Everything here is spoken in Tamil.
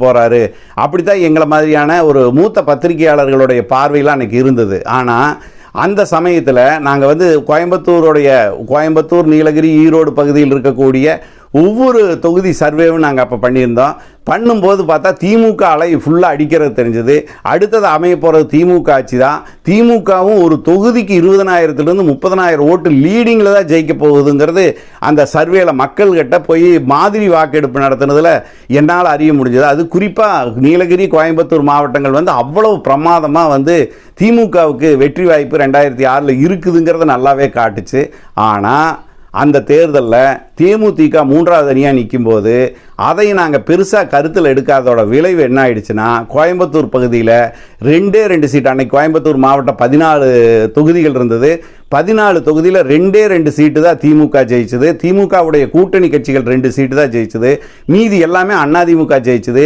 போகிறாரு, அப்படித்தான் எங்களை மாதிரியான ஒரு மூத்த பத்திரிகையாளர்களுடைய பார்வையெல்லாம் அன்றைக்கி இருந்தது. ஆனால் அந்த சமயத்தில் நாங்கள் கோயம்புத்தூர், நீலகிரி, ஈரோடு பகுதியில் இருக்கக்கூடிய ஒவ்வொரு தொகுதி சர்வேவும் நாங்கள் அப்போ பண்ணியிருந்தோம். பண்ணும்போது பார்த்தா திமுக அலை ஃபுல்லாக அடிக்கிறது தெரிஞ்சது. அடுத்தது அமைய போகிறது திமுக ஆட்சி தான். திமுகவும் ஒரு தொகுதிக்கு 20,000 30,000 ஓட்டு லீடிங்கில் தான் ஜெயிக்க போகுதுங்கிறது அந்த சர்வேல மக்கள்கிட்ட போய் மாதிரி வாக்கெடுப்பு நடத்துனதில் என்னால் அறிய முடிஞ்சது. அது குறிப்பாக நீலகிரி, கோயம்புத்தூர் மாவட்டங்கள் அவ்வளவு பிரமாதமாக திமுகவுக்கு வெற்றி வாய்ப்பு 2006 இருக்குதுங்கிறத நல்லாவே காட்டுச்சு. ஆனால் அந்த தேர்தலில் தேமுதிக 3வது அணியாக நிற்கும்போது அதை நாங்கள் பெருசாக கருத்தில் எடுக்காதோட விளைவு என்ன ஆயிடுச்சுன்னா, கோயம்புத்தூர் பகுதியில் 2 சீட், அன்னைக்கு கோயம்புத்தூர் மாவட்டம் 14 தொகுதிகள் இருந்தது. 14 தொகுதியில் 2 சீட்டு தான் திமுக ஜெயிச்சது. திமுகவுடைய கூட்டணி கட்சிகள் 2 சீட்டு தான் ஜெயிச்சது. மீதி எல்லாமே அதிமுக ஜெயிச்சது.